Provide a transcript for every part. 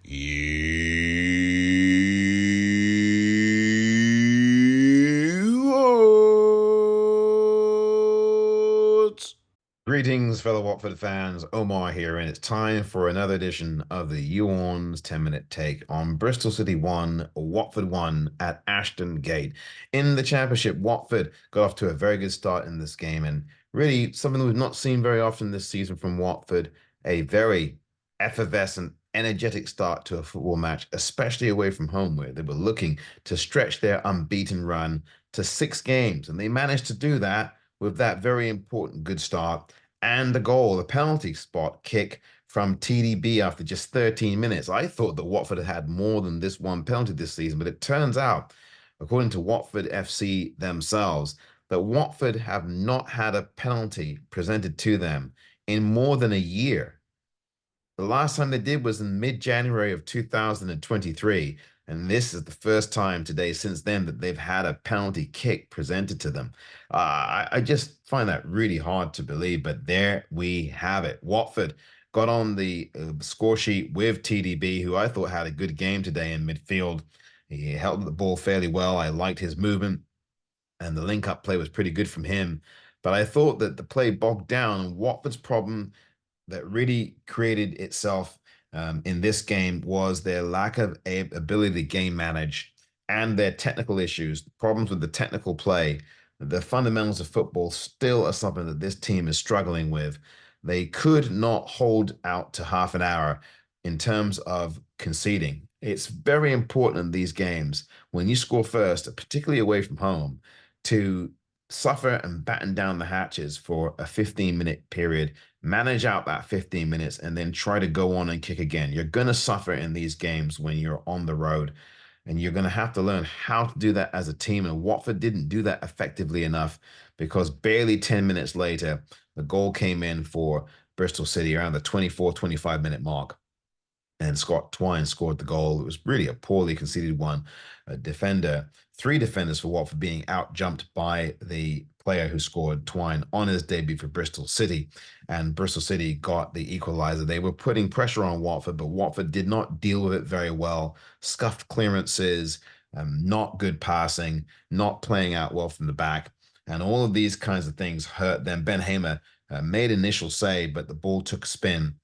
Youorns. Greetings, fellow Watford fans. Omar here, and it's time for another edition of the Youorns 10-minute take on Bristol City 1, Watford 1 at Ashton Gate. In the Championship, Watford got off to a very good start in this game, and really something we've not seen very often this season from Watford, a very effervescent, energetic start to a football match, especially away from home, where they were looking to stretch their unbeaten run to 6 games. And they managed to do that with that very important good start and the goal, the penalty spot kick from TDB after just 13 minutes. I thought that Watford had more than this one penalty this season, but it turns out, according to Watford FC themselves, that Watford have not had a penalty presented to them in more than a year. The last time they did was in mid-January of 2023, and this is the first time today since then that they've had a penalty kick presented to them. I just find that really hard to believe, but there we have it. Watford got on the score sheet with TDB, who I thought had a good game today in midfield. He held the ball fairly well. I liked his movement, and the link-up play was pretty good from him. But I thought that the play bogged down, and Watford's problem that really created itself in this game was their lack of ability to game manage and their technical issues, problems with the technical play. The fundamentals of football still are something that this team is struggling with. They could not hold out to half an hour in terms of conceding. It's very important in these games when you score first, particularly away from home, to suffer and batten down the hatches for a 15-minute period, manage out that 15 minutes, and then try to go on and kick again. You're going to suffer in these games when you're on the road, and you're going to have to learn how to do that as a team. And Watford didn't do that effectively enough, because barely 10 minutes later, the goal came in for Bristol City around the 24, 25-minute mark. And Scott Twine scored the goal. It was really a poorly conceded one. A defender, 3 defenders for Watford being out-jumped by the player who scored, Twine, on his debut for Bristol City. And Bristol City got the equalizer. They were putting pressure on Watford, but Watford did not deal with it very well. Scuffed clearances, not good passing, not playing out well from the back. And all of these kinds of things hurt them. Ben Hamer made initial save, but the ball took a spin.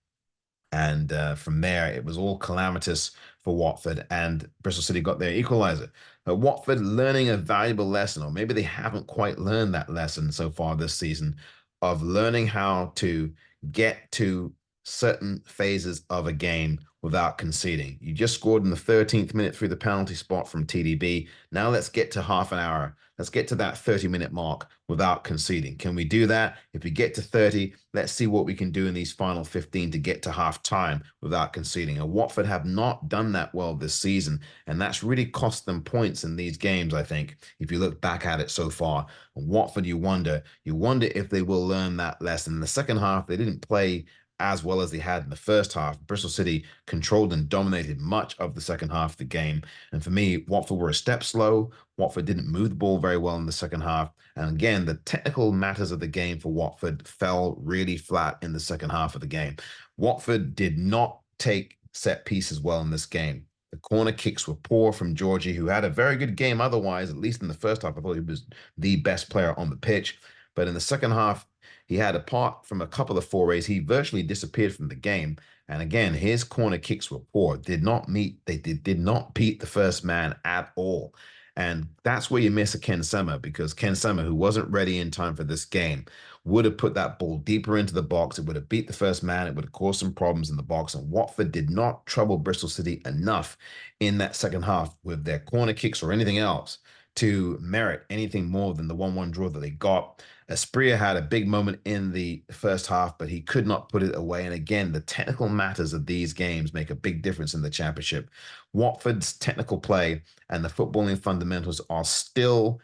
And from there, it was all calamitous for Watford, and Bristol City got their equalizer. But Watford learning a valuable lesson, or maybe they haven't quite learned that lesson so far this season, of learning how to get to certain phases of a game without conceding. You just scored in the 13th minute through the penalty spot from TDB. Now let's get to half an hour. Let's get to that 30-minute mark without conceding. Can we do that? If we get to 30, let's see what we can do in these final 15 to get to half time without conceding. And Watford have not done that well this season, and that's really cost them points in these games, I think, if you look back at it so far. And Watford, you wonder if they will learn that lesson. In the second half, they didn't play as well as they had in the first half. Bristol City controlled and dominated much of the second half of the game. And for me, Watford were a step slow. Watford didn't move the ball very well in the second half. And again, the technical matters of the game for Watford fell really flat in the second half of the game. Watford did not take set pieces well in this game. The corner kicks were poor from Georgie, who had a very good game otherwise, at least in the first half. I thought he was the best player on the pitch. But in the second half, he had, apart from a couple of forays, he virtually disappeared from the game. And again, his corner kicks were poor. Did not beat the first man at all. And that's where you miss a Ken Sema, because Ken Sema, who wasn't ready in time for this game, would have put that ball deeper into the box. It would have beat the first man. It would have caused some problems in the box. And Watford did not trouble Bristol City enough in that second half with their corner kicks or anything else to merit anything more than the 1-1 draw that they got. Asprilla had a big moment in the first half, but he could not put it away. And again, the technical matters of these games make a big difference in the Championship. Watford's technical play and the footballing fundamentals are still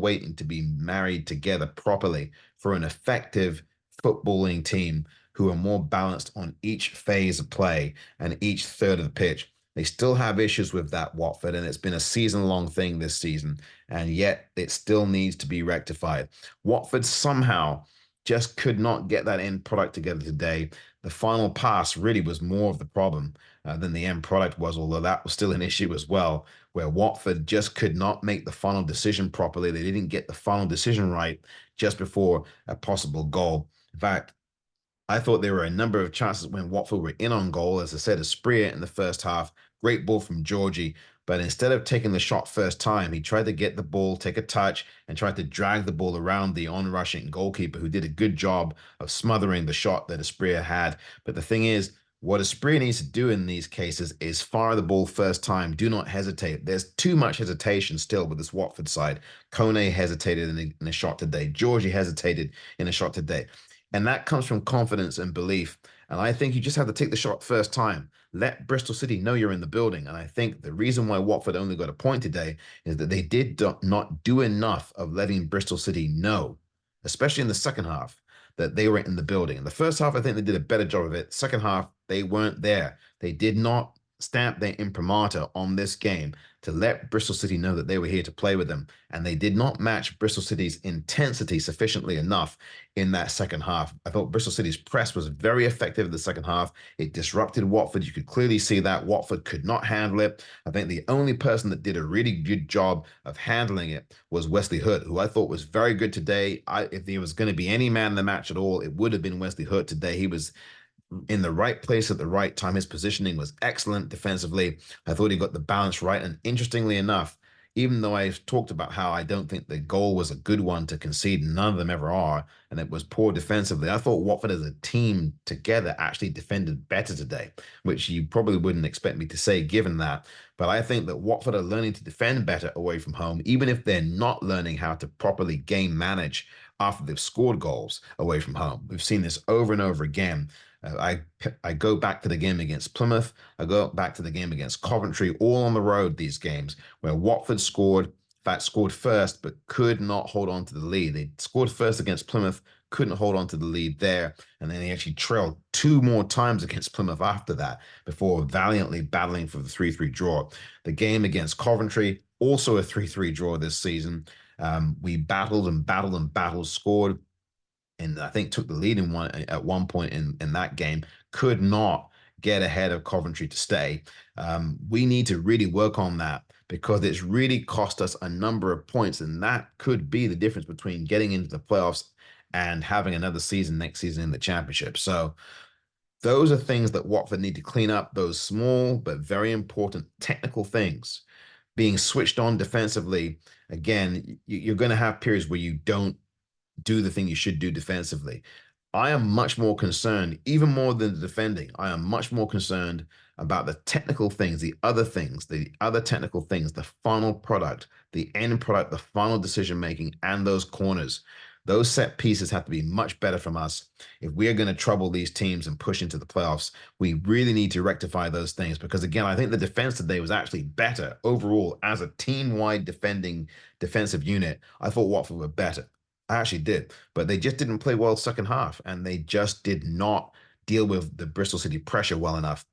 waiting to be married together properly for an effective footballing team who are more balanced on each phase of play and each third of the pitch. They still have issues with that, Watford, and it's been a season-long thing this season, and yet it still needs to be rectified. Watford somehow just could not get that end product together today. the final pass really was more of the problem than the end product was, although that was still an issue as well, where Watford just could not make the final decision properly. They didn't get the final decision right just before a possible goal. In fact, I thought there were a number of chances when Watford were in on goal. As I said, Asprilla in the first half, great ball from Georgie. But instead of taking the shot first time, he tried to get the ball, take a touch, and tried to drag the ball around the on-rushing goalkeeper, who did a good job of smothering the shot that Asprilla had. But the thing is, what Asprilla needs to do in these cases is fire the ball first time. Do not hesitate. There's too much hesitation still with this Watford side. Kone hesitated in a shot today. Georgie hesitated in a shot today. And that comes from confidence and belief. And I think you just have to take the shot first time. Let Bristol City know you're in the building. And I think the reason why Watford only got a point today is that they did not do enough of letting Bristol City know, especially in the second half, that they were in the building. In the first half, I think they did a better job of it. Second half, they weren't there. They did not stamp their imprimatur on this game to let Bristol City know that they were here to play with them. And they did not match Bristol City's intensity sufficiently enough in that second half. I thought Bristol City's press was very effective in the second half. It disrupted Watford. You could clearly see that Watford could not handle it. I think the only person that did a really good job of handling it was Wesley Hood, who I thought was very good today. If there was going to be any man in the match at all, it would have been Wesley Hood today. He was in the right place at the right time. His positioning was excellent defensively. I thought he got the balance right. And interestingly enough, even though I've talked about how I don't think the goal was a good one to concede, none of them ever are, and it was poor defensively, I thought Watford as a team together actually defended better today, which you probably wouldn't expect me to say given that. But I think that Watford are learning to defend better away from home, even if they're not learning how to properly game manage after they've scored goals away from home. We've seen this over and over again. I go back to the game against Plymouth. I go back to the game against Coventry, all on the road, these games where Watford scored, in fact, scored first, but could not hold on to the lead. They scored first against Plymouth, couldn't hold on to the lead there. And then they actually trailed two more times against Plymouth after that before valiantly battling for the 3-3 draw. The game against Coventry, also a 3-3 draw this season. We battled and battled and battled, scored, and I think took the lead in one at one point in that game, could not get ahead of Coventry to stay. We need to really work on that because it's really cost us a number of points, and that could be the difference between getting into the playoffs and having another season next season in the championship. So those are things that Watford need to clean up, those small but very important technical things. Being switched on defensively, again, you're going to have periods where you don't do the thing you should do defensively. I am much more concerned, even more than the defending. I am much more concerned about the technical things, the other technical things, the final product, the end product, the final decision making, and those corners. Those set pieces have to be much better from us. If we are going to trouble these teams and push into the playoffs, we really need to rectify those things because, again, I think the defense today was actually better overall as a team-wide defensive unit. I thought Watford were better. I actually did, but they just didn't play well second half, and they just did not deal with the Bristol City pressure well enough.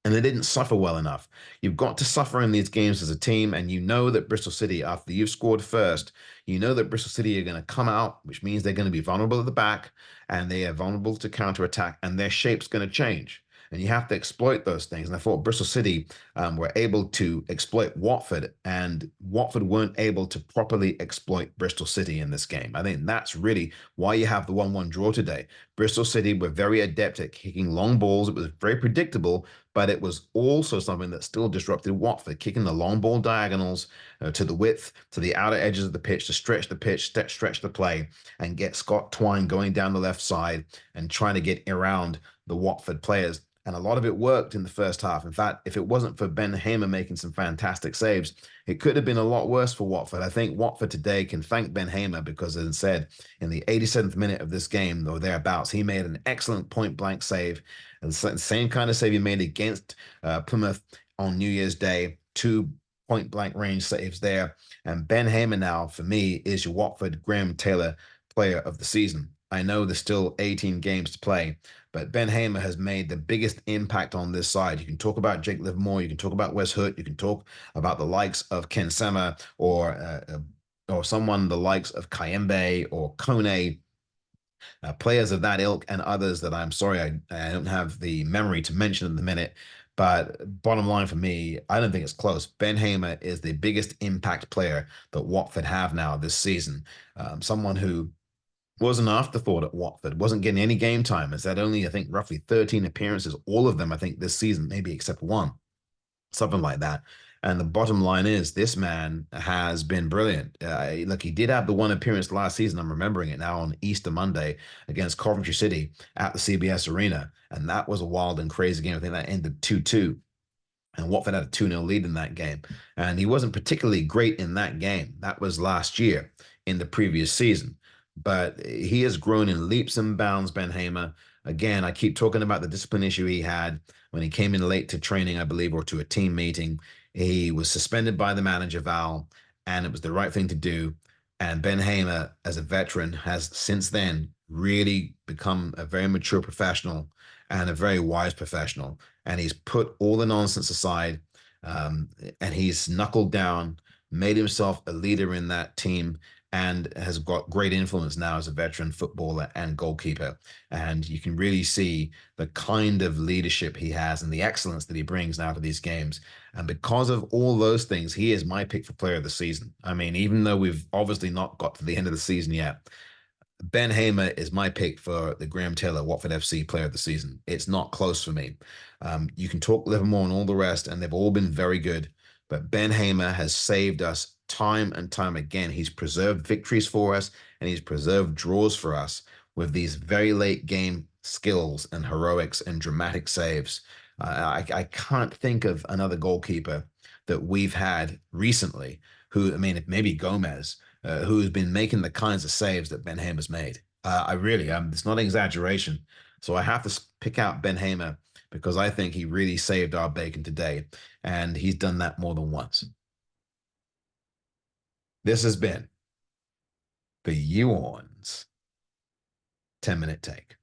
And they didn't suffer well enough. You've got to suffer in these games as a team, and you know that Bristol City, after you've scored first, you know that Bristol City are going to come out, which means they're going to be vulnerable at the back, and they are vulnerable to counterattack, and their shape's going to change. And you have to exploit those things. And I thought Bristol City were able to exploit Watford, and Watford weren't able to properly exploit Bristol City in this game. I think that's really why you have the 1-1 draw today. Bristol City were very adept at kicking long balls. It was very predictable, but it was also something that still disrupted Watford, kicking the long ball diagonals to the width, to the outer edges of the pitch, to stretch the pitch, stretch the play, and get Scott Twine going down the left side and trying to get around the Watford players. And a lot of it worked in the first half. In fact, if it wasn't for Ben Hamer making some fantastic saves, it could have been a lot worse for Watford. I think Watford today can thank Ben Hamer because, as I said, in the 87th minute of this game, or thereabouts, he made an excellent point-blank save. And the same kind of save he made against Plymouth on New Year's Day, two point-blank range saves there. And Ben Hamer now, for me, is your Watford Graham Taylor player of the season. I know there's still 18 games to play, but Ben Hamer has made the biggest impact on this side. You can talk about Jake Livermore, you can talk about Wes Hood, you can talk about the likes of Ken Sema or someone the likes of Kayembe or Kone. Players of that ilk and others that I'm sorry I don't have the memory to mention in the minute. But bottom line for me, I don't think it's close. Ben Hamer is the biggest impact player that Watford have now this season. Someone who was an afterthought at Watford, wasn't getting any game time. Has had only, I think, roughly 13 appearances, all of them, I think, this season, maybe except one, something like that. And the bottom line is, this man has been brilliant. Look, he did have the one appearance last season. I'm remembering it now on Easter Monday against Coventry City at the CBS Arena. And that was a wild and crazy game. I think that ended 2-2 and Watford had a 2-0 lead in that game. And he wasn't particularly great in that game. That was last year in the previous season. But he has grown in leaps and bounds, Ben Hamer. Again, I keep talking about the discipline issue he had when he came in late to training, I believe, or to a team meeting. He was suspended by the manager, Val, and it was the right thing to do. And Ben Hamer, as a veteran, has since then really become a very mature professional and a very wise professional. And he's put all the nonsense aside, um, and he's knuckled down, made himself a leader in that team, and has got great influence now as a veteran footballer and goalkeeper. And you can really see the kind of leadership he has and the excellence that he brings now to these games. And because of all those things, he is my pick for player of the season. I mean, even though we've obviously not got to the end of the season yet, Ben Hamer is my pick for the Graham Taylor Watford FC Player of the Season. It's not close for me. You can talk Livermore and all the rest, and they've all been very good. But Ben Hamer has saved us time and time again. He's preserved victories for us, and he's preserved draws for us with these very late game skills and heroics and dramatic saves. I can't think of another goalkeeper that we've had recently who, I mean, maybe Gomez, who's been making the kinds of saves that Ben Hamer's made. I really, it's not an exaggeration. So I have to pick out Ben Hamer because I think he really saved our bacon today, and he's done that more than once. This has been the YouOrns 10-minute take.